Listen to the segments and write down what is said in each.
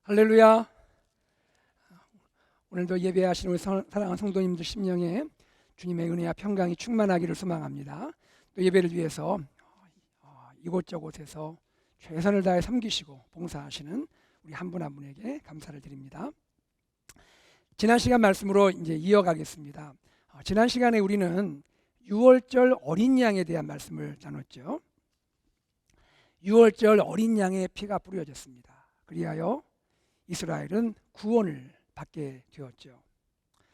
할렐루야. 오늘도 예배하시는 우리 사랑하는 성도님들 심령에 주님의 은혜와 평강이 충만하기를 소망합니다. 또 예배를 위해서 이곳저곳에서 최선을 다해 섬기시고 봉사하시는 우리 한 분 한 분에게 감사를 드립니다. 지난 시간 말씀으로 이제 이어가겠습니다. 지난 시간에 우리는 유월절 어린 양에 대한 말씀을 나눴죠. 유월절 어린 양의 피가 뿌려졌습니다. 그리하여 이스라엘은 구원을 받게 되었죠.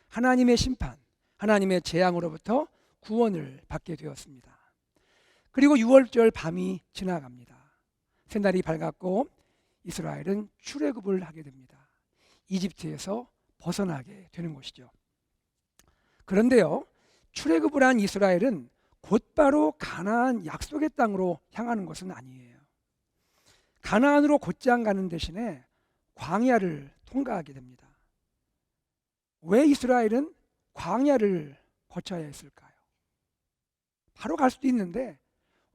하나님의 심판, 하나님의 재앙으로부터 구원을 받게 되었습니다. 그리고 유월절 밤이 지나갑니다. 새날이 밝았고 이스라엘은 출애굽을 하게 됩니다. 이집트에서 벗어나게 되는 것이죠. 그런데요, 출애굽을 한 이스라엘은 곧바로 가나안 약속의 땅으로 향하는 것은 아니에요. 가나안으로 곧장 가는 대신에 광야를 통과하게 됩니다. 왜 이스라엘은 광야를 거쳐야 했을까요? 바로 갈 수도 있는데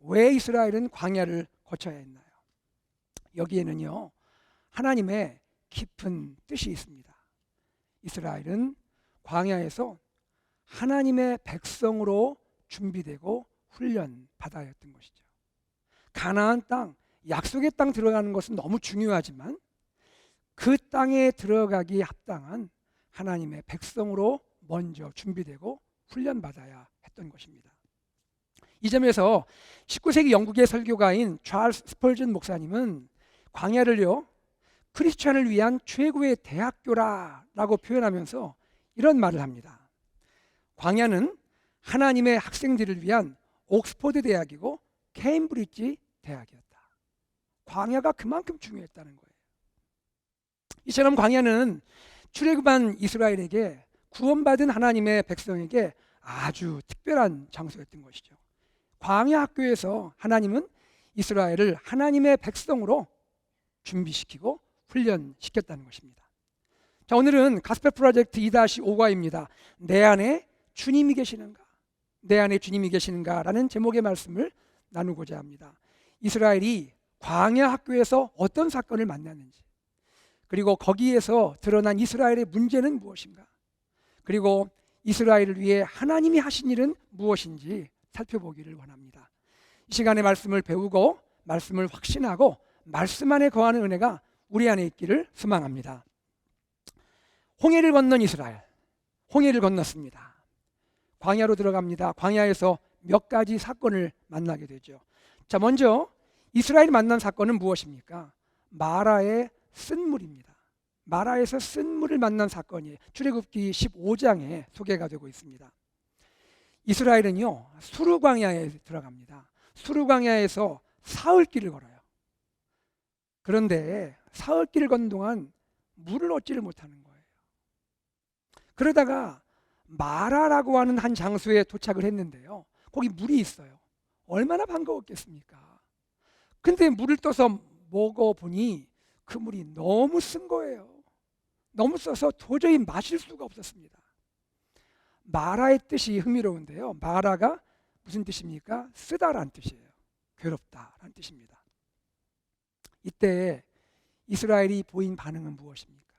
왜 이스라엘은 광야를 거쳐야 했나요? 여기에는요, 하나님의 깊은 뜻이 있습니다. 이스라엘은 광야에서 하나님의 백성으로 준비되고 훈련받아야 했던 것이죠. 가나안 땅, 약속의 땅 들어가는 것은 너무 중요하지만 그 땅에 들어가기에 합당한 하나님의 백성으로 먼저 준비되고 훈련받아야 했던 것입니다. 이 점에서 19세기 영국의 설교가인 찰스 스펄전 목사님은 광야를요, 크리스천을 위한 최고의 대학교라고 표현하면서 이런 말을 합니다. 광야는 하나님의 학생들을 위한 옥스퍼드 대학이고 케임브리지 대학이었다. 광야가 그만큼 중요했다는 거예요. 이처럼 광야는 출애굽한 이스라엘에게 구원받은 하나님의 백성에게 아주 특별한 장소였던 것이죠. 광야 학교에서 하나님은 이스라엘을 하나님의 백성으로 준비시키고 훈련시켰다는 것입니다. 자, 오늘은 가스펠 프로젝트 2-5과입니다. 내 안에 주님이 계시는가? 내 안에 주님이 계시는가? 라는 제목의 말씀을 나누고자 합니다. 이스라엘이 광야 학교에서 어떤 사건을 만났는지, 그리고 거기에서 드러난 이스라엘의 문제는 무엇인가, 그리고 이스라엘을 위해 하나님이 하신 일은 무엇인지 살펴보기를 원합니다. 이 시간에 말씀을 배우고 말씀을 확신하고 말씀 안에 거하는 은혜가 우리 안에 있기를 소망합니다. 홍해를 건넌 이스라엘, 홍해를 건넜습니다. 광야로 들어갑니다. 광야에서 몇 가지 사건을 만나게 되죠. 자, 먼저 이스라엘이 만난 사건은 무엇입니까? 마라의 쓴물입니다. 마라에서 쓴물을 만난 사건이 출애굽기 15장에 소개가 되고 있습니다. 이스라엘은요, 수르 광야에 들어갑니다. 수르 광야에서 사흘길을 걸어요. 그런데 사흘길을 건 동안 물을 얻지를 못하는 거예요. 그러다가 마라라고 하는 한 장소에 도착을 했는데요, 거기 물이 있어요. 얼마나 반가웠겠습니까? 근데 물을 떠서 먹어보니 그 물이 너무 쓴 거예요. 너무 써서 도저히 마실 수가 없었습니다. 마라의 뜻이 흥미로운데요, 마라가 무슨 뜻입니까? 쓰다란 뜻이에요. 괴롭다라는 뜻입니다. 이때 이스라엘이 보인 반응은 무엇입니까?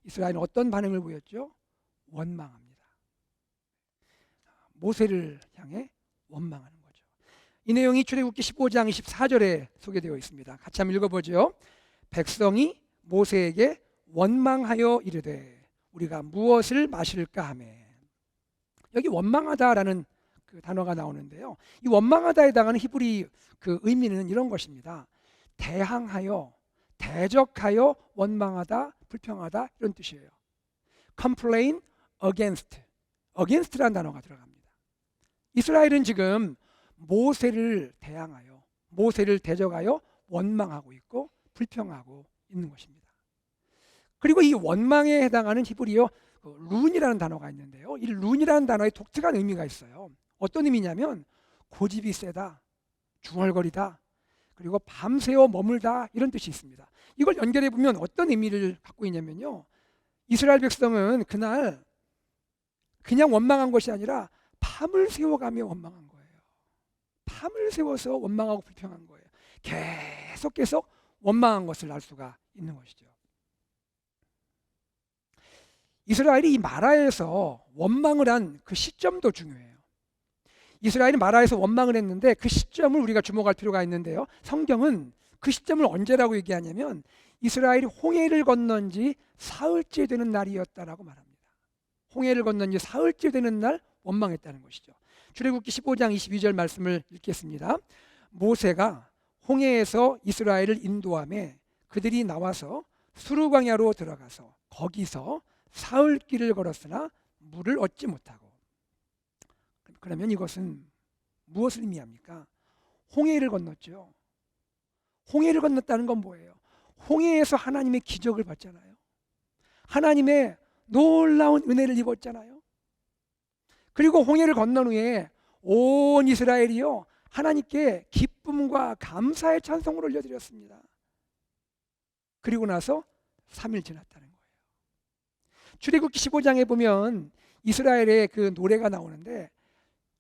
이스라엘은 어떤 반응을 보였죠? 원망합니다. 모세를 향해 원망하는 거죠. 이 내용이 출애굽기 15장 24절에 소개되어 있습니다. 같이 한번 읽어보죠. 백성이 모세에게 원망하여 이르되 우리가 무엇을 마실까 하며. 여기 원망하다라는 그 단어가 나오는데요, 이 원망하다에 해당하는 히브리 그 의미는 이런 것입니다. 대항하여, 대적하여 원망하다, 불평하다, 이런 뜻이에요. complain against, against라는 단어가 들어갑니다. 이스라엘은 지금 모세를 대항하여, 모세를 대적하여 원망하고 있고 불평하고 있는 것입니다. 그리고 이 원망에 해당하는 히브리어 룬이라는 단어가 있는데요, 이 룬이라는 단어에 독특한 의미가 있어요. 어떤 의미냐면 고집이 세다, 중얼거리다, 그리고 밤새워 머물다, 이런 뜻이 있습니다. 이걸 연결해 보면 어떤 의미를 갖고 있냐면요, 이스라엘 백성은 그날 그냥 원망한 것이 아니라 밤을 새워가며 원망한 거예요. 밤을 새워서 원망하고 불평한 거예요. 계속 원망한 것을 알 수가 있는 것이죠. 이스라엘이 이 마라에서 원망을 한 그 시점도 중요해요. 이스라엘이 마라에서 원망을 했는데 그 시점을 우리가 주목할 필요가 있는데요. 성경은 그 시점을 언제라고 얘기하냐면 이스라엘이 홍해를 건넌 지 사흘째 되는 날이었다라고 말합니다. 홍해를 건넌 지 사흘째 되는 날 원망했다는 것이죠. 출애굽기 15장 22절 말씀을 읽겠습니다. 모세가 홍해에서 이스라엘을 인도하며 그들이 나와서 수르 광야로 들어가서 거기서 사흘 길을 걸었으나 물을 얻지 못하고. 그러면 이것은 무엇을 의미합니까? 홍해를 건넜죠. 홍해를 건넜다는 건 뭐예요? 홍해에서 하나님의 기적을 봤잖아요. 하나님의 놀라운 은혜를 입었잖아요. 그리고 홍해를 건넌 후에 온 이스라엘이요 하나님께 기쁨과 감사의 찬송을 올려드렸습니다. 그리고 나서 3일 지났다는 거예요. 출애굽기 15장에 보면 이스라엘의 그 노래가 나오는데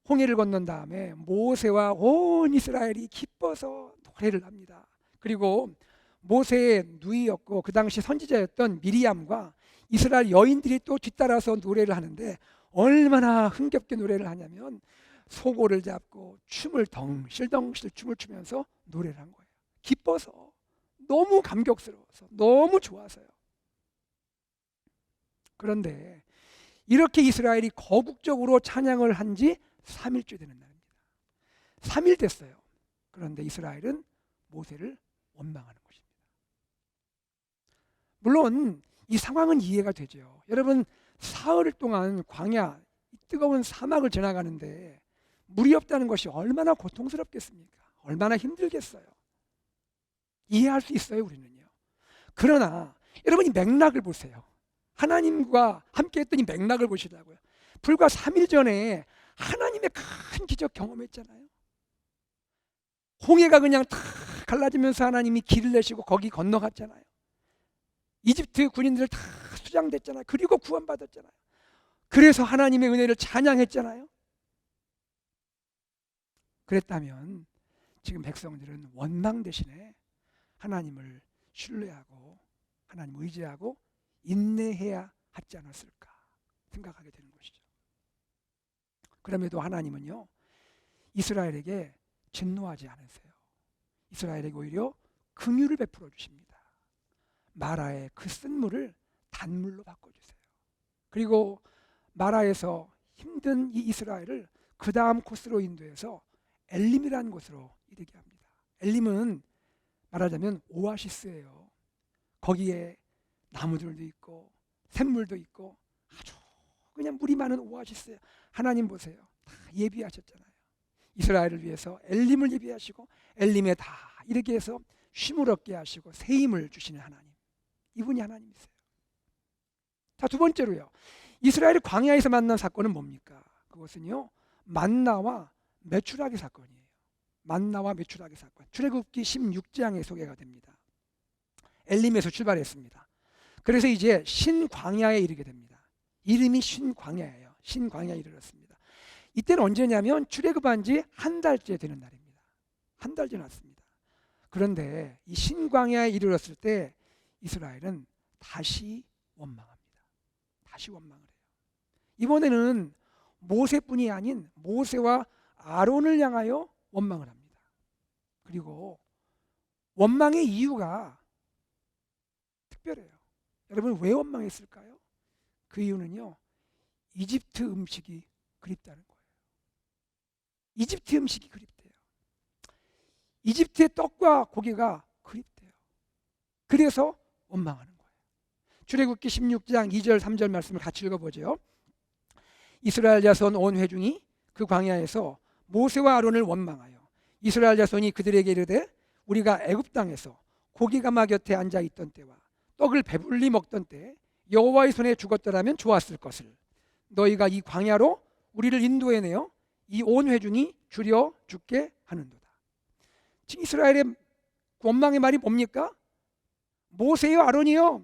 홍해를 건넌 다음에 모세와 온 이스라엘이 기뻐서 노래를 합니다. 그리고 모세의 누이였고 그 당시 선지자였던 미리암과 이스라엘 여인들이 또 뒤따라서 노래를 하는데 얼마나 흥겹게 노래를 하냐면 소고를 잡고 춤을 덩실덩실 춤을 추면서 노래를 한 거예요. 기뻐서, 너무 감격스러워서, 너무 좋아서요. 그런데 이렇게 이스라엘이 거국적으로 찬양을 한 지 3일째 되는 날입니다. 3일 됐어요. 그런데 이스라엘은 모세를 원망하는 것입니다. 물론 이 상황은 이해가 되죠. 여러분, 사흘 동안 광야, 뜨거운 사막을 지나가는데 물이 없다는 것이 얼마나 고통스럽겠습니까? 얼마나 힘들겠어요. 이해할 수 있어요, 우리는요. 그러나 여러분이 맥락을 보세요. 하나님과 함께 했던 이 맥락을 보시라고요. 불과 3일 전에 하나님의 큰 기적 경험했잖아요. 홍해가 그냥 다 갈라지면서 하나님이 길을 내시고 거기 건너갔잖아요. 이집트 군인들 다 수장됐잖아요. 그리고 구원받았잖아요. 그래서 하나님의 은혜를 찬양했잖아요. 그랬다면 지금 백성들은 원망 대신에 하나님을 신뢰하고 하나님을 의지하고 인내해야 하지 않았을까 생각하게 되는 것이죠. 그럼에도 하나님은요 이스라엘에게 진노하지 않으세요. 이스라엘에게 오히려 긍휼을 베풀어 주십니다. 마라의 그 쓴물을 단물로 바꿔주세요. 그리고 마라에서 힘든 이 이스라엘을 그 다음 코스로 인도해서 엘림이라는 곳으로 이르게 합니다. 엘림은 말하자면 오아시스예요. 거기에 나무들도 있고 샘물도 있고 아주 그냥 물이 많은 오아시스예요. 하나님 보세요. 다 예비하셨잖아요. 이스라엘을 위해서 엘림을 예비하시고 엘림에 다 이르게 해서 쉼을 얻게 하시고 새 힘을 주시는 하나님. 이분이 하나님이세요. 자, 두 번째로요. 이스라엘이 광야에서 만난 사건은 뭡니까? 그것은요. 만나와 메추라기 사건이에요. 만나와 메추라기 사건. 출애굽기 16장에 소개가 됩니다. 엘림에서 출발했습니다. 그래서 이제 신광야에 이르게 됩니다. 이름이 신광야예요. 신광야에 이르렀습니다. 이때는 언제냐면 출애굽한 지 한 달째 되는 날입니다. 한 달 지났습니다. 그런데 이 신광야에 이르렀을 때 이스라엘은 다시 원망합니다. 다시 원망을 해요. 이번에는 모세뿐이 아닌 모세와 아론을 향하여 원망을 합니다. 그리고 원망의 이유가 특별해요. 여러분 왜 원망했을까요? 그 이유는요. 이집트 음식이 그립다는 거예요. 이집트 음식이 그립대요. 이집트의 떡과 고기가 그립대요. 그래서 원망하는 거예요. 출애굽기 16장 2절 3절 말씀을 같이 읽어보죠. 이스라엘 자손 온 회중이 그 광야에서 모세와 아론을 원망하여 이스라엘 자손이 그들에게 이르되 우리가 애굽 땅에서 고기가마 곁에 앉아 있던 때와 떡을 배불리 먹던 때 여호와의 손에 죽었더라면 좋았을 것을 너희가 이 광야로 우리를 인도해내어 이 온 회중이 줄여 죽게 하는도다. 지금 이스라엘의 원망의 말이 뭡니까? 모세요 아론이요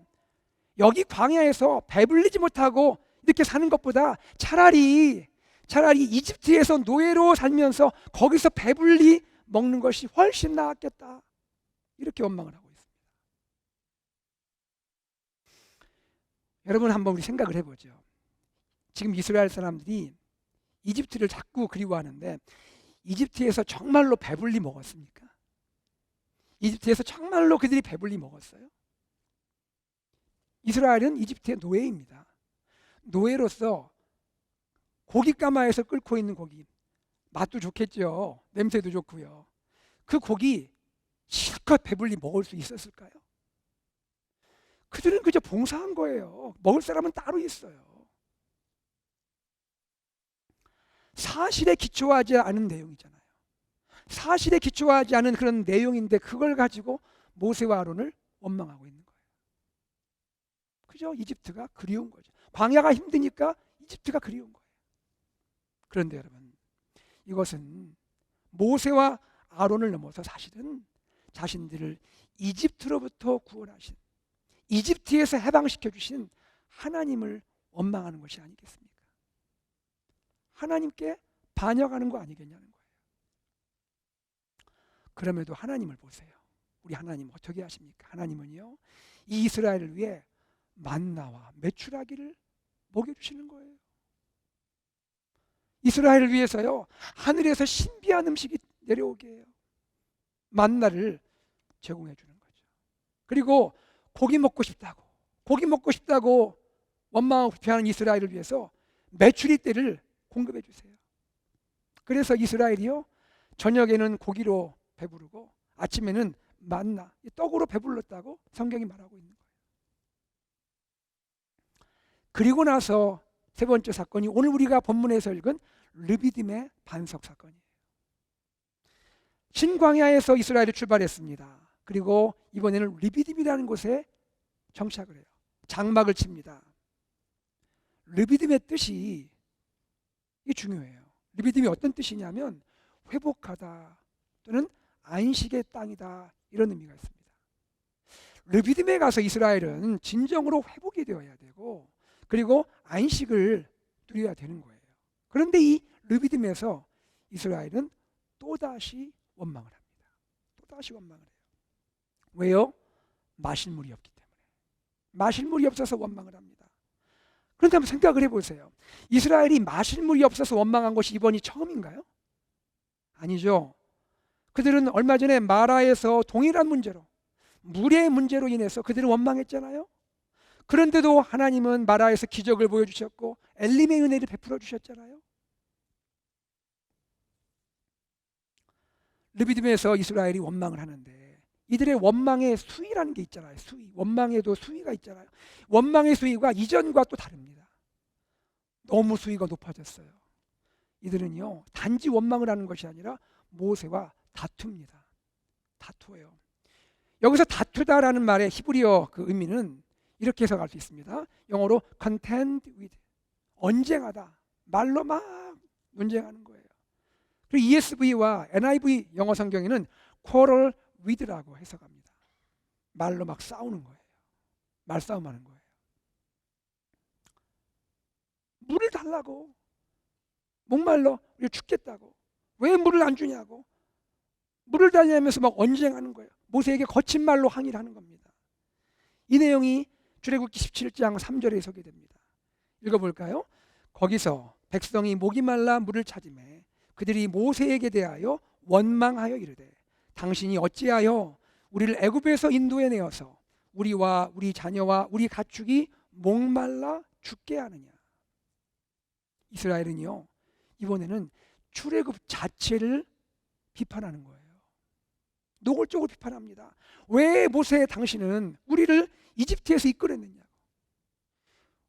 여기 광야에서 배불리지 못하고 이렇게 사는 것보다 차라리 이집트에서 노예로 살면서 거기서 배불리 먹는 것이 훨씬 나았겠다. 이렇게 원망을 하고 있습니다. 여러분 한번 우리 생각을 해보죠. 지금 이스라엘 사람들이 이집트를 자꾸 그리워하는데 이집트에서 정말로 배불리 먹었습니까? 이집트에서 정말로 그들이 배불리 먹었어요? 이스라엘은 이집트의 노예입니다. 노예로서 고깃가마에서 끓고 있는 고기, 맛도 좋겠죠. 냄새도 좋고요. 그 고기 실컷 배불리 먹을 수 있었을까요? 그들은 그저 봉사한 거예요. 먹을 사람은 따로 있어요. 사실에 기초하지 않은 내용이잖아요. 사실에 기초하지 않은 그런 내용인데 그걸 가지고 모세와 아론을 원망하고 있는 거예요. 그죠? 이집트가 그리운 거죠. 광야가 힘드니까 이집트가 그리운 거예요. 그런데 여러분, 이것은 모세와 아론을 넘어서 사실은 자신들을 이집트로부터 구원하신, 이집트에서 해방시켜 주신 하나님을 원망하는 것이 아니겠습니까? 하나님께 반역하는 거 아니겠냐는 거예요. 그럼에도 하나님을 보세요. 우리 하나님 어떻게 하십니까? 하나님은요, 이 이스라엘을 위해 만나와 메추라기를 먹여주시는 거예요. 이스라엘을 위해서요, 하늘에서 신비한 음식이 내려오게 해요. 만나를 제공해 주는 거죠. 그리고 고기 먹고 싶다고 원망하고 불평하는 이스라엘을 위해서 메추리 떼를 공급해 주세요. 그래서 이스라엘이요, 저녁에는 고기로 배부르고 아침에는 만나, 떡으로 배불렀다고 성경이 말하고 있는 거예요. 그리고 나서 세 번째 사건이 오늘 우리가 본문에서 읽은 르비딤의 반석 사건이에요. 신광야에서 이스라엘이 출발했습니다. 그리고 이번에는 르비딤이라는 곳에 정착을 해요. 장막을 칩니다. 르비딤의 뜻이 이 중요해요. 르비딤이 어떤 뜻이냐면 회복하다 또는 안식의 땅이다, 이런 의미가 있습니다. 르비딤에 가서 이스라엘은 진정으로 회복이 되어야 되고 그리고 안식을 누려야 되는 거예요. 그런데 이 르비딤에서 이스라엘은 또다시 원망을 합니다. 또다시 원망을 해요. 왜요? 마실 물이 없기 때문에. 마실 물이 없어서 원망을 합니다. 그런데 한번 생각을 해보세요. 이스라엘이 마실 물이 없어서 원망한 것이 이번이 처음인가요? 아니죠. 그들은 얼마 전에 마라에서 동일한 문제로, 물의 문제로 인해서 그들은 원망했잖아요. 그런데도 하나님은 마라에서 기적을 보여주셨고 엘림의 은혜를 베풀어 주셨잖아요. 르비딤에서 이스라엘이 원망을 하는데 이들의 원망의 수위라는 게 있잖아요. 수위. 원망에도 수위가 있잖아요. 원망의 수위가 이전과 또 다릅니다. 너무 수위가 높아졌어요. 이들은요, 단지 원망을 하는 것이 아니라 모세와 다툽니다. 다투어요. 여기서 다투다라는 말의 히브리어 그 의미는 이렇게 해석할 수 있습니다. 영어로 contend with, 언쟁하다, 말로 막 논쟁하는 거예요. 그리고 ESV와 NIV 영어 성경에는 quarrel with라고 해석합니다. 말로 막 싸우는 거예요. 말싸움하는 거예요. 물을 달라고, 목말라 우리 죽겠다고, 왜 물을 안 주냐고, 물을 달라면서 막 언쟁하는 거예요. 모세에게 거친 말로 항의를 하는 겁니다. 이 내용이 출애굽기 17장 3절에 소개됩니다. 읽어볼까요? 거기서 백성이 목이 말라 물을 찾으매 그들이 모세에게 대하여 원망하여 이르되 당신이 어찌하여 우리를 애굽에서 인도해 내어서 우리와 우리 자녀와 우리 가축이 목말라 죽게 하느냐. 이스라엘은요, 이번에는 출애굽 자체를 비판하는 거예요. 노골적으로 비판합니다. 왜 모세 당신은 우리를 이집트에서 이끌어냈냐고,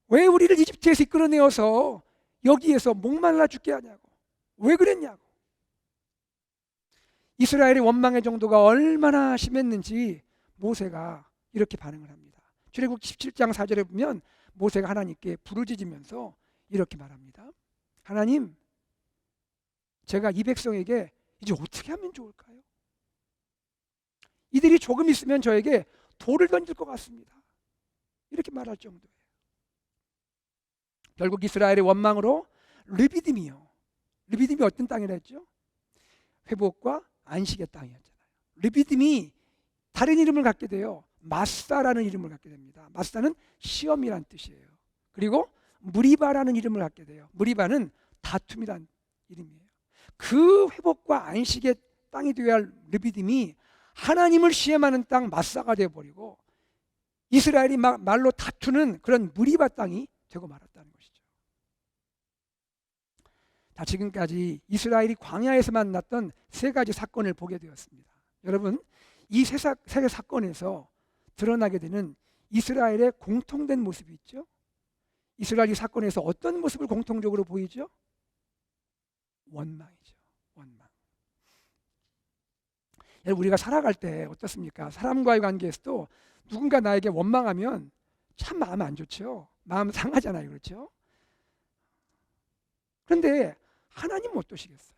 왜 우리를 이집트에서 이끌어내어서 여기에서 목말라 죽게 하냐고, 왜 그랬냐고. 이스라엘의 원망의 정도가 얼마나 심했는지 모세가 이렇게 반응을 합니다. 출애굽기 17장 4절에 보면 모세가 하나님께 부르짖으면서 이렇게 말합니다. 하나님, 제가 이 백성에게 이제 어떻게 하면 좋을까요? 이들이 조금 있으면 저에게 돌을 던질 것 같습니다. 이렇게 말할 정도예요. 결국 이스라엘의 원망으로 르비딤이요, 르비딤이 어떤 땅이라 했죠? 회복과 안식의 땅이었잖아요. 르비딤이 다른 이름을 갖게 돼요. 마사라는 이름을 갖게 됩니다. 마사는 시험이란 뜻이에요. 그리고 무리바라는 이름을 갖게 돼요. 무리바는 다툼이란 이름이에요. 그 회복과 안식의 땅이 되어야 할 르비딤이 하나님을 시험하는 땅 마사가 되어버리고 이스라엘이 말로 다투는 그런 무리바 땅이 되고 말았다는 것이죠. 자, 지금까지 이스라엘이 광야에서 만났던 세 가지 사건을 보게 되었습니다. 여러분, 이 세 사건에서 드러나게 되는 이스라엘의 공통된 모습이 있죠. 이스라엘이 사건에서 어떤 모습을 공통적으로 보이죠? 원망이죠. 원망. 여러분, 우리가 살아갈 때 어떻습니까? 사람과의 관계에서도 누군가 나에게 원망하면 참 마음 안 좋죠. 마음 상하잖아요. 그렇죠? 그런데 하나님은 어떠시겠어요?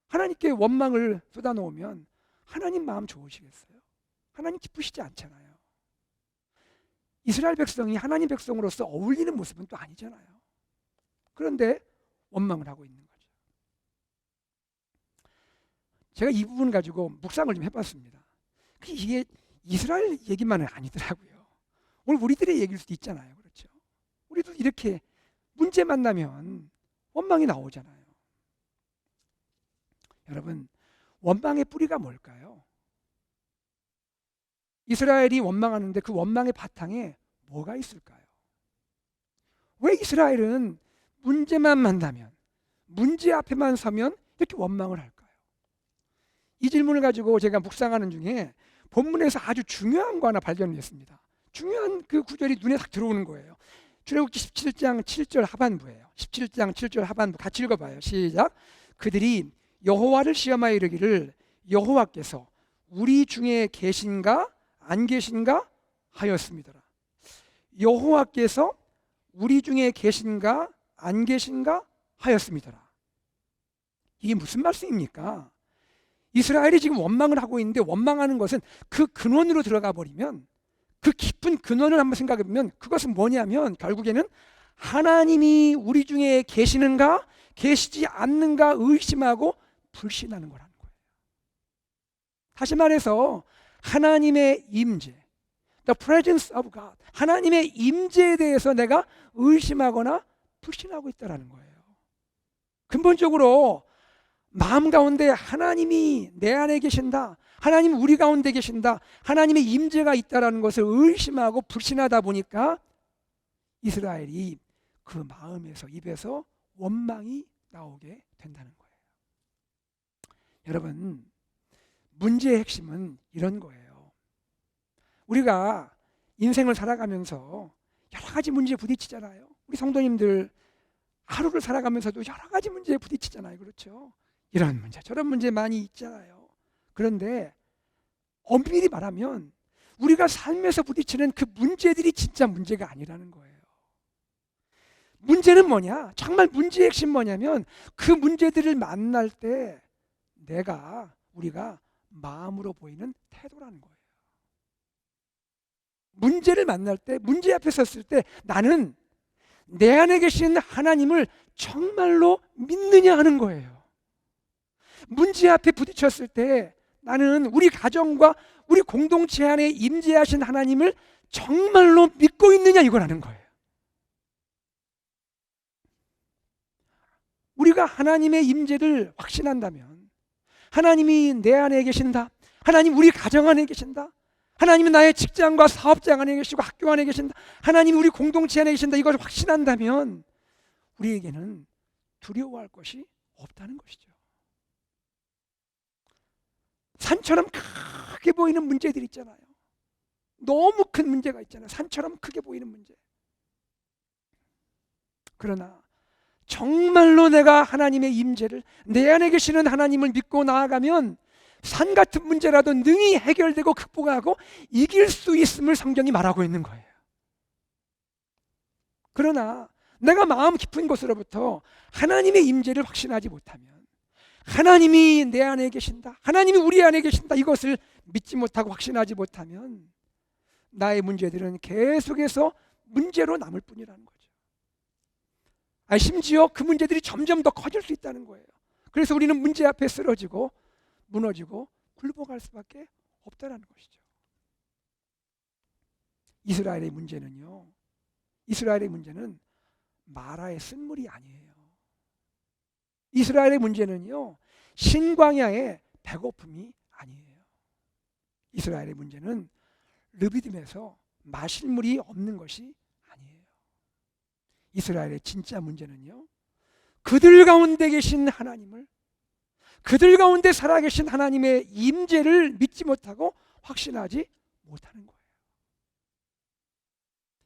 하나님께 원망을 쏟아놓으면 하나님 마음 좋으시겠어요? 하나님 기쁘시지 않잖아요. 이스라엘 백성이 하나님 백성으로서 어울리는 모습은 또 아니잖아요. 그런데 원망을 하고 있는 거죠. 제가 이 부분 가지고 묵상을 좀 해봤습니다. 이게 이스라엘 얘기만은 아니더라고요. 오늘 우리들의 얘기일 수도 있잖아요. 그렇죠? 우리도 이렇게 문제 만나면 원망이 나오잖아요. 여러분, 원망의 뿌리가 뭘까요? 이스라엘이 원망하는데 그 원망의 바탕에 뭐가 있을까요? 왜 이스라엘은 문제만 만나면, 문제 앞에만 서면 이렇게 원망을 할까요? 이 질문을 가지고 제가 묵상하는 중에 본문에서 아주 중요한 거 하나 발견했습니다. 중요한 그 구절이 눈에 딱 들어오는 거예요. 출애굽기 17장 7절 하반부예요. 17장 7절 하반부 같이 읽어봐요. 시작. 그들이 여호와를 시험하여 이르기를 여호와께서 우리 중에 계신가 안 계신가 하였습니다라. 여호와께서 우리 중에 계신가 안 계신가 하였습니다라. 이게 무슨 말씀입니까? 이스라엘이 지금 원망을 하고 있는데 원망하는 것은 그 근원으로 들어가 버리면 그 깊은 근원을 한번 생각해 보면 그것은 뭐냐면 결국에는 하나님이 우리 중에 계시는가 계시지 않는가 의심하고 불신하는 거라는 거예요. 다시 말해서 하나님의 임재, the presence of God, 하나님의 임재에 대해서 내가 의심하거나 불신하고 있다는 거예요. 근본적으로 마음 가운데 하나님이 내 안에 계신다, 하나님 우리 가운데 계신다, 하나님의 임재가 있다는 것을 의심하고 불신하다 보니까 이스라엘이 그 마음에서 입에서 원망이 나오게 된다는 거예요. 여러분, 문제의 핵심은 이런 거예요. 우리가 인생을 살아가면서 여러 가지 문제에 부딪히잖아요. 우리 성도님들 하루를 살아가면서도 여러 가지 문제에 부딪히잖아요. 그렇죠? 이런 문제 저런 문제 많이 있잖아요. 그런데 엄밀히 말하면 우리가 삶에서 부딪히는 그 문제들이 진짜 문제가 아니라는 거예요. 문제는 뭐냐? 정말 문제의 핵심 뭐냐면 그 문제들을 만날 때 우리가 마음으로 보이는 태도라는 거예요. 문제를 만날 때, 문제 앞에 섰을 때 나는 내 안에 계신 하나님을 정말로 믿느냐 하는 거예요. 문제 앞에 부딪혔을 때 나는 우리 가정과 우리 공동체 안에 임재하신 하나님을 정말로 믿고 있느냐 이거라는 거예요. 우리가 하나님의 임재를 확신한다면 하나님이 내 안에 계신다, 하나님 우리 가정 안에 계신다, 하나님은 나의 직장과 사업장 안에 계시고 학교 안에 계신다, 하나님이 우리 공동체 안에 계신다, 이걸 확신한다면 우리에게는 두려워할 것이 없다는 것이죠. 산처럼 크게 보이는 문제들 있잖아요. 너무 큰 문제가 있잖아요. 산처럼 크게 보이는 문제. 그러나 정말로 내가 하나님의 임재를, 내 안에 계시는 하나님을 믿고 나아가면 산 같은 문제라도 능히 해결되고 극복하고 이길 수 있음을 성경이 말하고 있는 거예요. 그러나 내가 마음 깊은 곳으로부터 하나님의 임재를 확신하지 못하면, 하나님이 내 안에 계신다, 하나님이 우리 안에 계신다, 이것을 믿지 못하고 확신하지 못하면 나의 문제들은 계속해서 문제로 남을 뿐이라는 거죠. 심지어 그 문제들이 점점 더 커질 수 있다는 거예요. 그래서 우리는 문제 앞에 쓰러지고 무너지고 굴복할 수밖에 없다는 것이죠. 이스라엘의 문제는요, 이스라엘의 문제는 마라의 쓴물이 아니에요. 이스라엘의 문제는요, 신광야의 배고픔이 아니에요. 이스라엘의 문제는 르비딤에서 마실 물이 없는 것이 아니에요. 이스라엘의 진짜 문제는요, 그들 가운데 계신 하나님을, 그들 가운데 살아계신 하나님의 임재를 믿지 못하고 확신하지 못하는 거예요.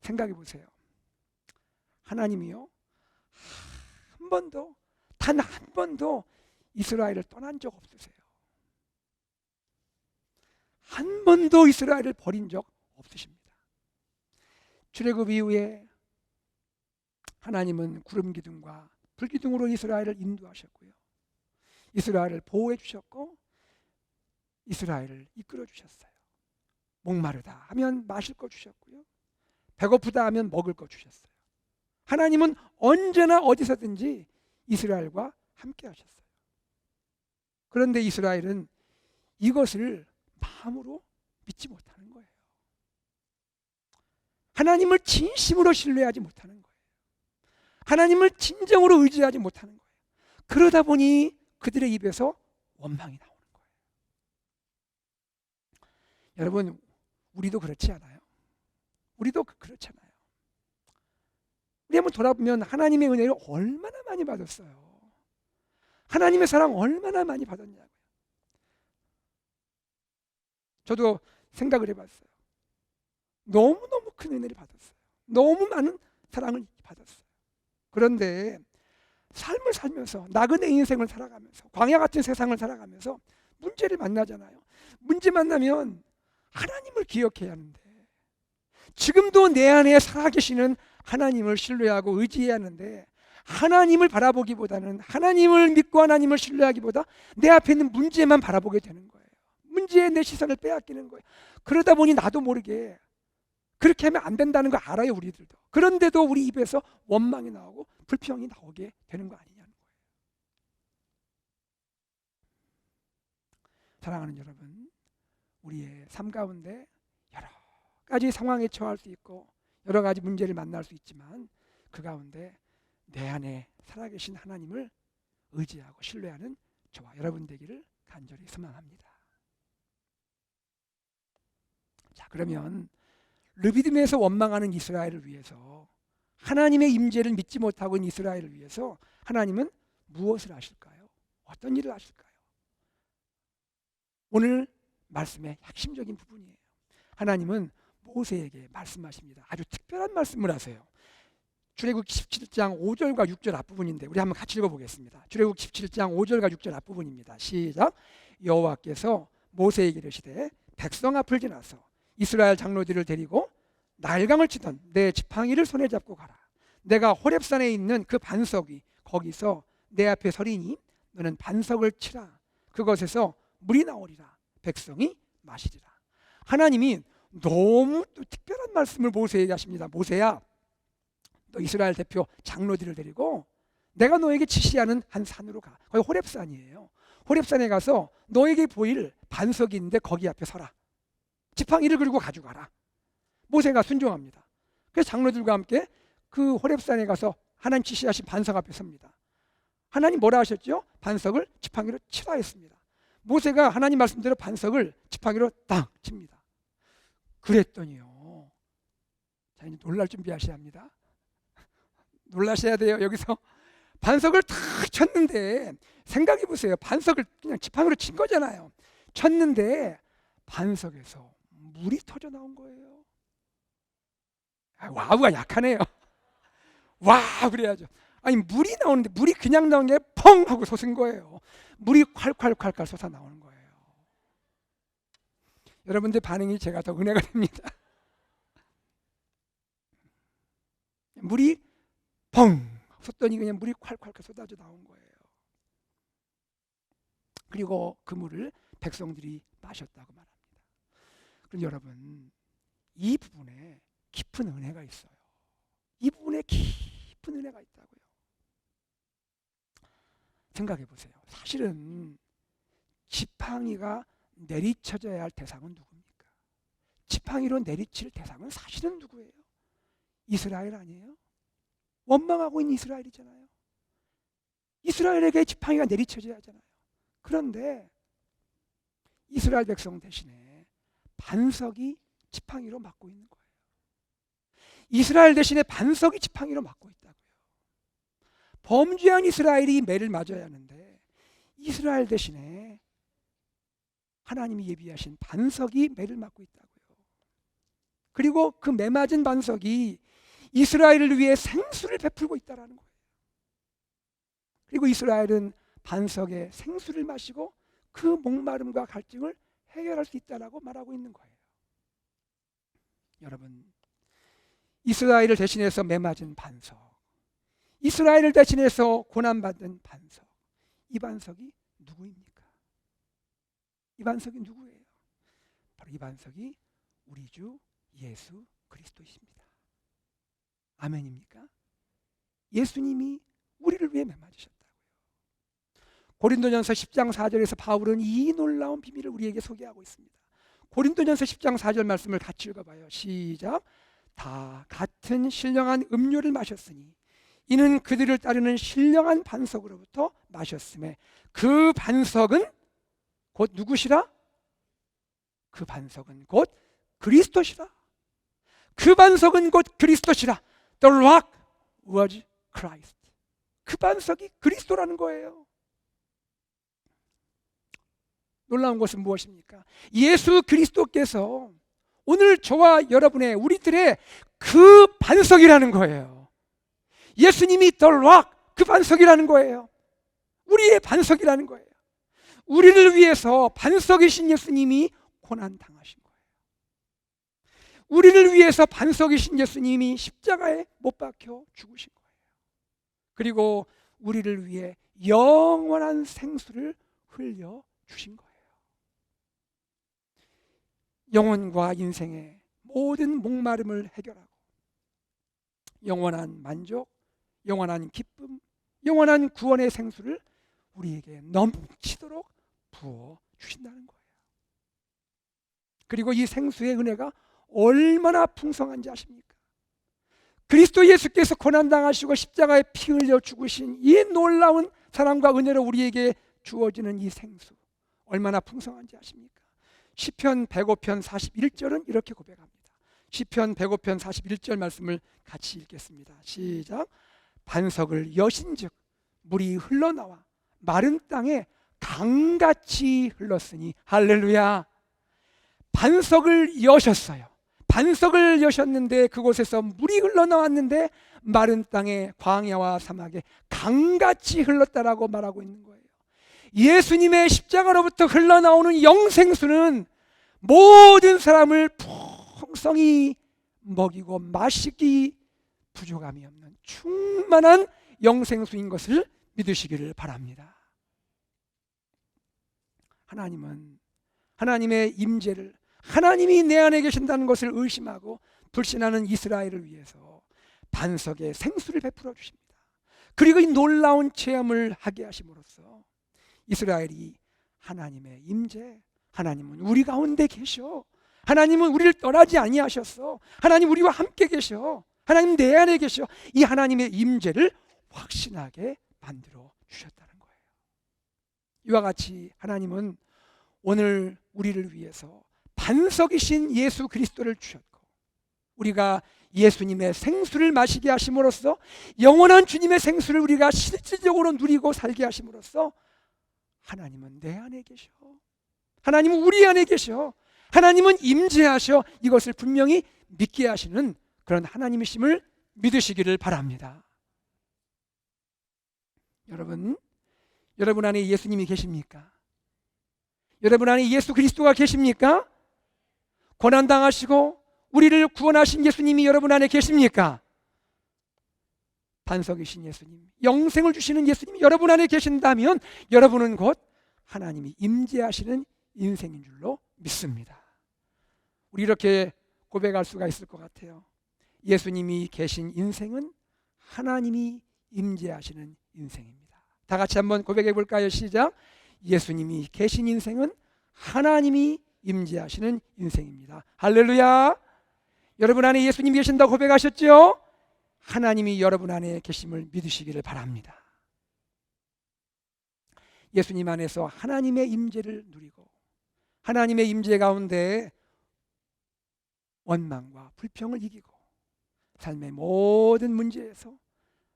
생각해 보세요. 하나님이요, 한 번도, 단 한 번도 이스라엘을 떠난 적 없으세요. 한 번도 이스라엘을 버린 적 없으십니다. 출애굽 이후에 하나님은 구름 기둥과 불 기둥으로 이스라엘을 인도하셨고요, 이스라엘을 보호해 주셨고 이스라엘을 이끌어 주셨어요. 목마르다 하면 마실 거 주셨고요, 배고프다 하면 먹을 거 주셨어요. 하나님은 언제나 어디서든지 이스라엘과 함께 하셨어요. 그런데 이스라엘은 이것을 마음으로 믿지 못하는 거예요. 하나님을 진심으로 신뢰하지 못하는 거예요. 하나님을 진정으로 의지하지 못하는 거예요. 그러다 보니 그들의 입에서 원망이 나오는 거예요. 여러분, 우리도 그렇지 않아요? 우리도 그렇잖아요. 우리 한번 돌아보면 하나님의 은혜를 얼마나 많이 받았어요. 하나님의 사랑 얼마나 많이 받았냐고요. 저도 생각을 해봤어요. 너무너무 큰 은혜를 받았어요. 너무 많은 사랑을 받았어요. 그런데 삶을 살면서, 나그네 인생을 살아가면서, 광야 같은 세상을 살아가면서 문제를 만나잖아요. 문제 만나면 하나님을 기억해야 하는데, 지금도 내 안에 살아계시는 하나님을 신뢰하고 의지해야 하는데, 하나님을 바라보기보다는, 하나님을 믿고 하나님을 신뢰하기보다 내 앞에 있는 문제만 바라보게 되는 거예요. 문제에 내 시선을 빼앗기는 거예요. 그러다 보니 나도 모르게 그렇게 하면 안 된다는 걸 알아요, 우리들도. 그런데도 우리 입에서 원망이 나오고 불평이 나오게 되는 거 아니냐는 거예요. 사랑하는 여러분, 우리의 삶 가운데 여러 가지 상황에 처할 수 있고 여러 가지 문제를 만날 수 있지만, 그 가운데 내 안에 살아계신 하나님을 의지하고 신뢰하는 저와 여러분 되기를 간절히 소망합니다. 자, 그러면 르비딤에서 원망하는 이스라엘을 위해서, 하나님의 임재를 믿지 못하고 있는 이스라엘을 위해서 하나님은 무엇을 하실까요? 어떤 일을 하실까요? 오늘 말씀의 핵심적인 부분이에요. 하나님은 모세에게 말씀하십니다. 아주 특별한 말씀을 하세요. 출애굽 17장 5절과 6절 앞부분인데 우리 한번 같이 읽어보겠습니다. 출애굽 17장 5절과 6절 앞부분입니다. 시작. 여호와께서 모세에게 이르시되 백성 앞을 지나서 이스라엘 장로들을 데리고 나일강을 치던 내 지팡이를 손에 잡고 가라. 내가 호렙산에 있는 그 반석이 거기서 내 앞에 서리니 너는 반석을 치라. 그것에서 물이 나오리라. 백성이 마시리라. 하나님이 너무 또 특별한 말씀을 모세에게 하십니다. 모세야, 너 이스라엘 대표 장로들을 데리고 내가 너에게 지시하는 한 산으로 가. 거기 호렙산이에요. 호렙산에 가서 너에게 보일 반석이 있는데 거기 앞에 서라. 지팡이를 그리고 가져가라. 모세가 순종합니다. 그래서 장로들과 함께 그 호렙산에 가서 하나님 지시하신 반석 앞에 섭니다. 하나님 뭐라 하셨죠? 반석을 지팡이로 치라 했습니다. 모세가 하나님 말씀대로 반석을 지팡이로 딱 칩니다. 그랬더니요, 자, 이제 놀랄 준비하셔야 합니다. 놀라셔야 돼요. 여기서 반석을 탁 쳤는데, 생각해 보세요. 반석을 그냥 지팡이로 친 거잖아요. 쳤는데 반석에서 물이 터져 나온 거예요. 와우가 약하네요. 와 그래야죠. 아니, 물이 나오는데 물이 그냥 나온 게 펑 하고 솟은 거예요. 물이 콸콸콸콸 솟아 나오는 거예요. 여러분들 반응이 제가 더 은혜가 됩니다. 물이 펑 솟더니 그냥 물이 콸콸콸 쏟아져 나온 거예요. 그리고 그 물을 백성들이 마셨다고 말합니다. 그럼 여러분, 이 부분에 깊은 은혜가 있어요. 이 부분에 깊은 은혜가 있다고요. 생각해 보세요. 사실은 지팡이가 내리쳐져야 할 대상은 누굽니까? 지팡이로 내리칠 대상은 사실은 누구예요? 이스라엘 아니에요? 원망하고 있는 이스라엘이잖아요. 이스라엘에게 지팡이가 내리쳐져야 하잖아요. 그런데 이스라엘 백성 대신에 반석이 지팡이로 맞고 있는 거예요. 이스라엘 대신에 반석이 지팡이로 맞고 있다고요. 범죄한 이스라엘이 매를 맞아야 하는데 이스라엘 대신에 하나님이 예비하신 반석이 매를 맞고 있다고요. 그리고 그 매 맞은 반석이 이스라엘을 위해 생수를 베풀고 있다는 거예요. 그리고 이스라엘은 반석의 생수를 마시고 그 목마름과 갈증을 해결할 수 있다라고 말하고 있는 거예요. 여러분, 이스라엘을 대신해서 매 맞은 반석, 이스라엘을 대신해서 고난받은 반석, 이 반석이 누구입니까? 이 반석이 누구예요? 바로 이 반석이 우리 주 예수 그리스도이십니다. 아멘입니까? 예수님이 우리를 위해 매 맞으셨다고요. 고린도전서 10장 4절에서 바울은 이 놀라운 비밀을 우리에게 소개하고 있습니다. 고린도전서 10장 4절 말씀을 같이 읽어봐요. 시작. 다 같은 신령한 음료를 마셨으니 이는 그들을 따르는 신령한 반석으로부터 마셨음에 그 반석은 곧 누구시라? 그 반석은 곧 그리스도시라. 그 반석은 곧 그리스도시라. The rock was Christ. 그 반석이 그리스도라는 거예요. 놀라운 것은 무엇입니까? 예수 그리스도께서 오늘 저와 여러분의 우리들의 그 반석이라는 거예요. 예수님이 The rock, 그 반석이라는 거예요. 우리의 반석이라는 거예요. 우리를 위해서 반석이신 예수님이 고난당하신 거예요. 우리를 위해서 반석이신 예수님이 십자가에 못 박혀 죽으신 거예요. 그리고 우리를 위해 영원한 생수를 흘려주신 거예요. 영혼과 인생의 모든 목마름을 해결하고 영원한 만족, 영원한 기쁨, 영원한 구원의 생수를 우리에게 넘치도록 부어주신다는 거예요. 그리고 이 생수의 은혜가 얼마나 풍성한지 아십니까? 그리스도 예수께서 고난당하시고 십자가에 피 흘려 죽으신 이 놀라운 사랑과 은혜로 우리에게 주어지는 이 생수 얼마나 풍성한지 아십니까? 시편 105편 41절은 이렇게 고백합니다. 시편 105편 41절 말씀을 같이 읽겠습니다. 시작. 반석을 여신즉 물이 흘러나와 마른 땅에 강같이 흘렀으니 할렐루야. 반석을 여셨어요. 반석을 여셨는데 그곳에서 물이 흘러나왔는데 마른 땅에 광야와 사막에 강같이 흘렀다라고 말하고 있는 거예요. 예수님의 십자가로부터 흘러나오는 영생수는 모든 사람을 풍성히 먹이고 마시기 부족함이 없는 충만한 영생수인 것을 믿으시기를 바랍니다. 하나님은 하나님의 임재를, 하나님이 내 안에 계신다는 것을 의심하고 불신하는 이스라엘을 위해서 반석의 생수를 베풀어 주십니다. 그리고 이 놀라운 체험을 하게 하심으로써 이스라엘이 하나님의 임재, 하나님은 우리 가운데 계셔, 하나님은 우리를 떠나지 아니하셨어, 하나님 우리와 함께 계셔, 하나님 내 안에 계셔, 이 하나님의 임재를 확신하게 만들어 주셨다는 거예요. 이와 같이 하나님은 오늘 우리를 위해서 반석이신 예수 그리스도를 주셨고 우리가 예수님의 생수를 마시게 하심으로써 영원한 주님의 생수를 우리가 실질적으로 누리고 살게 하심으로써 하나님은 내 안에 계셔, 하나님은 우리 안에 계셔, 하나님은 임재하셔, 이것을 분명히 믿게 하시는 그런 하나님이심을 믿으시기를 바랍니다. 여러분 안에 예수님이 계십니까? 여러분 안에 예수 그리스도가 계십니까? 고난당하시고 우리를 구원하신 예수님이 여러분 안에 계십니까? 반석이신 예수님, 영생을 주시는 예수님이 여러분 안에 계신다면 여러분은 곧 하나님이 임재하시는 인생인 줄로 믿습니다. 우리 이렇게 고백할 수가 있을 것 같아요. 예수님이 계신 인생은 하나님이 임재하시는 인생입니다. 다 같이 한번 고백해 볼까요? 시작. 예수님이 계신 인생은 하나님이 임재하시는 인생입니다. 할렐루야. 여러분 안에 예수님이 계신다고 고백하셨죠? 하나님이 여러분 안에 계심을 믿으시기를 바랍니다. 예수님 안에서 하나님의 임재를 누리고 하나님의 임재 가운데 원망과 불평을 이기고 삶의 모든 문제에서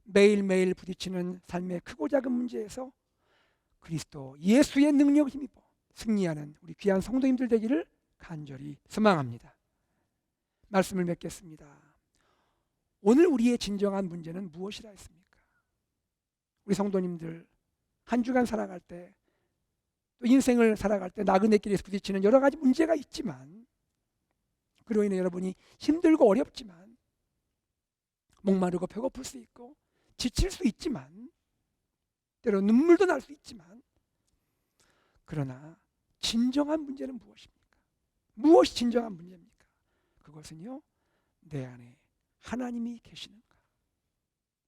매일매일 부딪히는 삶의 크고 작은 문제에서 그리스도 예수의 능력을 힘입어 승리하는 우리 귀한 성도님들 되기를 간절히 소망합니다. 말씀을 맺겠습니다. 오늘 우리의 진정한 문제는 무엇이라 했습니까? 우리 성도님들 한 주간 살아갈 때, 또 인생을 살아갈 때 나그네 길에서 부딪히는 여러 가지 문제가 있지만, 그로 인해 여러분이 힘들고 어렵지만, 목마르고 배고플 수 있고 지칠 수 있지만, 때로 눈물도 날 수 있지만, 그러나 진정한 문제는 무엇입니까? 무엇이 진정한 문제입니까? 그것은요, 내 안에 하나님이 계시는가?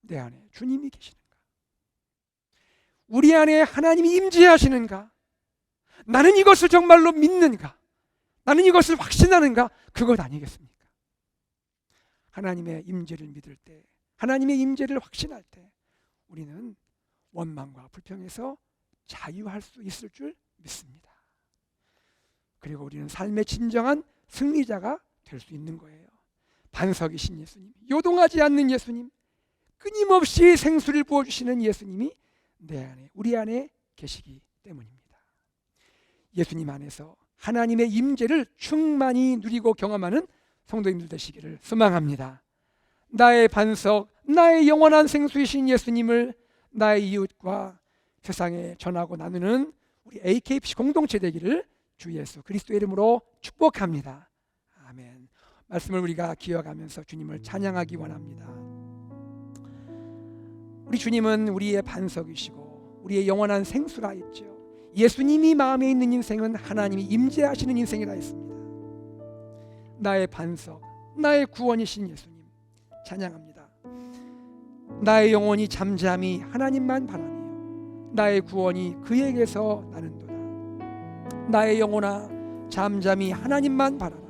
내 안에 주님이 계시는가? 우리 안에 하나님이 임재하시는가? 나는 이것을 정말로 믿는가? 나는 이것을 확신하는가? 그것 아니겠습니까? 하나님의 임재를 믿을 때, 하나님의 임재를 확신할 때 우리는 원망과 불평에서 자유할 수 있을 줄 믿습니다. 그리고 우리는 삶의 진정한 승리자가 될 수 있는 거예요. 반석이신 예수님, 요동하지 않는 예수님, 끊임없이 생수를 부어주시는 예수님이 내 안에, 우리 안에 계시기 때문입니다. 예수님 안에서 하나님의 임재를 충만히 누리고 경험하는 성도님들 되시기를 소망합니다. 나의 반석, 나의 영원한 생수이신 예수님을 나의 이웃과 세상에 전하고 나누는 우리 AKPC 공동체 되기를 주 예수 그리스도의 이름으로 축복합니다. 아멘. 말씀을 우리가 기억하면서 주님을 찬양하기 원합니다. 우리 주님은 우리의 반석이시고 우리의 영원한 생수라 했죠. 예수님이 마음에 있는 인생은 하나님이 임재하시는 인생이라 했습니다. 나의 반석, 나의 구원이신 예수님 찬양합니다. 나의 영혼이 잠잠히 하나님만 바라며 나의 구원이 그에게서 나는도다. 나의 영혼아 잠잠히 하나님만 바라라.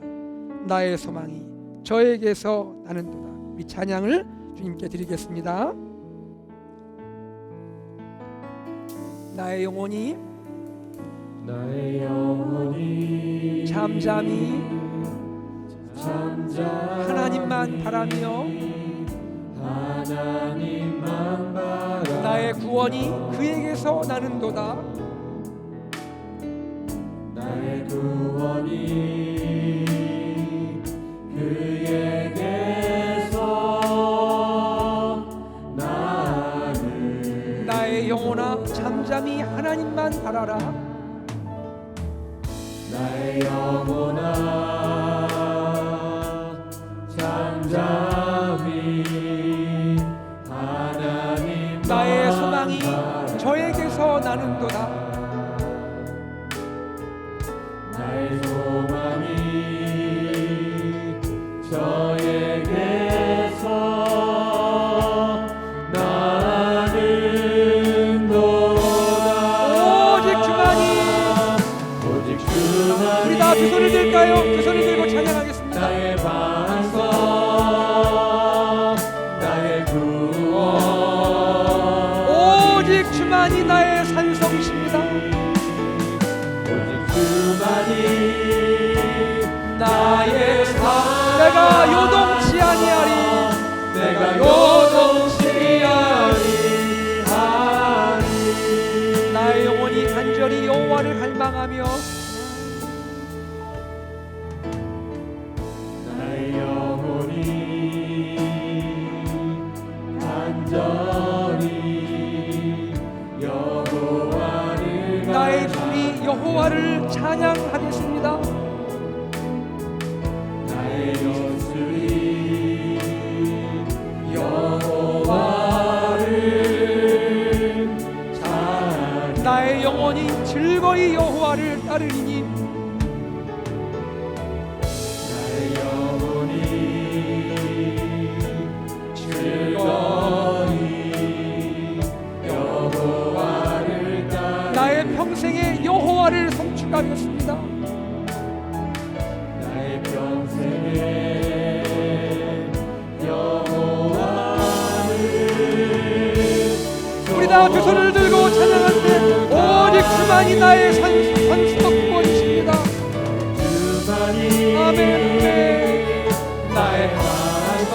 나의 소망이 저에게서 나는도다. 우리 찬양을 주님께 드리겠습니다. 나의 영혼이 잠잠히 하나님만 바라며 나의 구원이 그에게서 나는도다. 나의 구원이 그에게서 나는 나의 영혼아 잠잠히 하나님만 바라라. 나의 영혼아 잠잠히 하나님 나의 소망이 저에게서 나는도다. 나의 소망이 저에게서 나는도다. 오직 주만이. 우리 다 두 손을 들까요? 두 손을 들고 찬양하겠습니다. 나의 반석 나의 구원 오직 주만이 나의 산성이십니다. 오직 주만이 나의 산. 내가 요동치 아니하리. 내가 요동치 아니하리. 나의 영혼이 간절히 여호와를 갈망하며 나의 영혼이 간절히 여호와를 나의 손이 여호와를 찬양하겠습니다. 나의 입술이 여호와를 찬양. 나의 영혼이 즐거이 여호와를 따르리니 나의 영혼이 즐거이 여호와를 따르. 나의 평생에 여호와를 성축하겠습니다. 그렇습니다. 두 손을 들고 찬양할 때 오직 주만이 나의 산수가 구원이십니다. 주만이 아멘. 나의 반석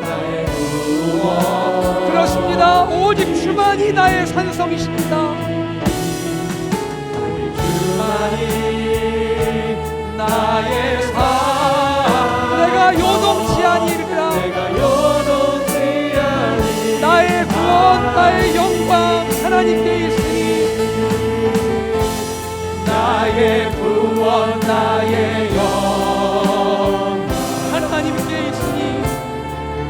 나의 구원 그렇습니다. 오직 주만이 나의 산성이십니다. 주만이 나의 산 내가 요동치 아니리라. 내가 요동치 아니 나의 구원 나의 영광 하나님께 있으니 나의 구원 나의 영광 하나님께 있으니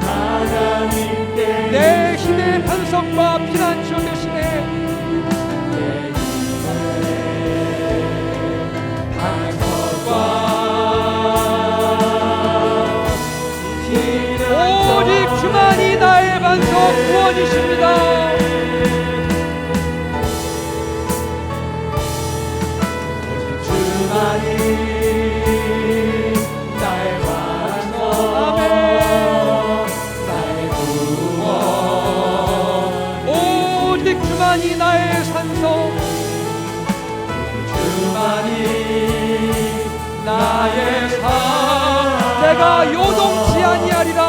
하나님께 내 힘의 반석과 피난처 되시네. 오직 주만이 나의 반석 구원이십니다. 주만이 나의 반석 아멘. 나의 구원 오직 주만이 나의 산성. 주만이 나의 산 내가 요동치 아니하리라.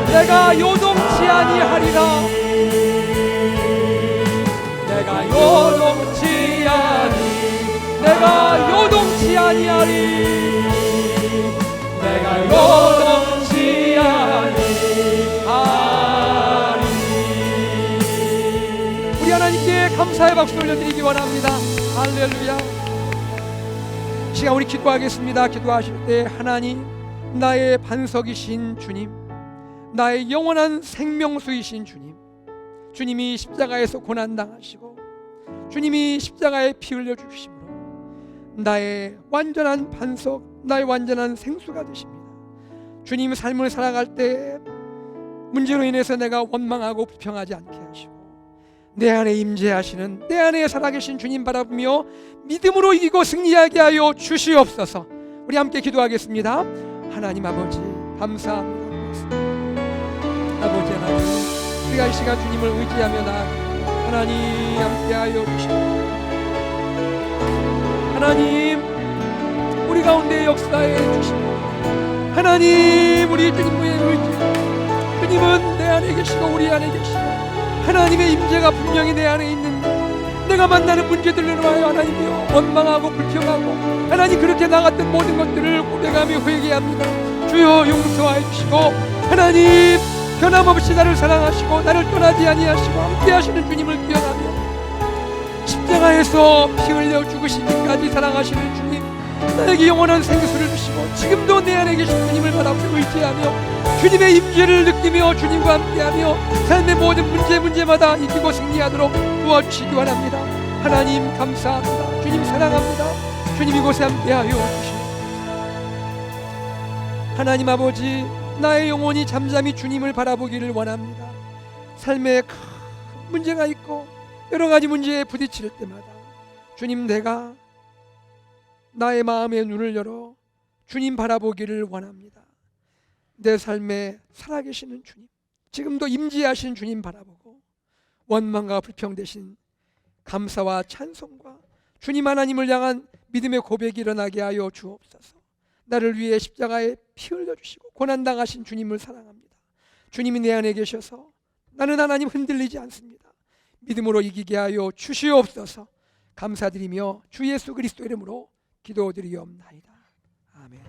내가 내가 요동치 요동치 아니하리라. 내가 요동치 아니 내가 요동치 아니하리. 내가 요동치 아니 우리 하나님께 감사의 박수 올려드리기 원합니다. 할렐루야. 시간 우리 기도하겠습니다. 기도하실 때 하나님 나의 반석이신 주님, 나의 영원한 생명수이신 주님, 주님이 십자가에서 고난당하시고 주님이 십자가에 피 흘려 주심으로 나의 완전한 반석, 나의 완전한 생수가 되십니다. 주님 삶을 살아갈 때 문제로 인해서 내가 원망하고 불평하지 않게 하시고 내 안에 임재하시는 내 안에 살아계신 주님 바라보며 믿음으로 이기고 승리하게 하여 주시옵소서. 우리 함께 기도하겠습니다. 하나님 아버지 감사합니다. 아버지 하나님 우리가 이 시간 주님을 의지하며 나아갑니다. 하나님 함께하여 주시옵소서. 하나님 우리 가운데 역사해 주시고 하나님 우리 주님의 의지 주님은 내 안에 계시고 우리 안에 계시고 하나님의 임재가 분명히 내 안에 있는데 내가 만나는 문제들로 인하여 하나님이여 원망하고 불평하고 하나님 그렇게 나갔던 모든 것들을 고백하며 회개합니다. 주여 용서하여 주시고 하나님 변함없이 나를 사랑하시고 나를 떠나지 아니하시고 함께하시는 주님을 기억하며 십자가에서 피 흘려 죽으시기까지 사랑하시는 주님 나에게 영원한 생수를 주시고 지금도 내 안에 계신 주님을 바라보며 의지하며 주님의 임재를 느끼며 주님과 함께하며 삶의 모든 문제마다 이기고 승리하도록 도와주시기 원합니다. 하나님 감사합니다. 주님 사랑합니다. 주님 이곳에 함께하여 주시옵소서. 하나님 아버지 나의 영혼이 잠잠히 주님을 바라보기를 원합니다. 삶에 큰 문제가 있고 여러 가지 문제에 부딪힐 때마다 주님 내가 나의 마음의 눈을 열어 주님 바라보기를 원합니다. 내 삶에 살아계시는 주님 지금도 임재하신 주님 바라보고 원망과 불평 대신 감사와 찬송과 주님 하나님을 향한 믿음의 고백이 일어나게 하여 주옵소서. 나를 위해 십자가에 피 흘려주시고 고난당하신 주님을 사랑합니다. 주님이 내 안에 계셔서 나는 하나님 흔들리지 않습니다. 믿음으로 이기게 하여 주시옵소서. 감사드리며 주 예수 그리스도 이름으로 기도드리옵나이다. 아멘.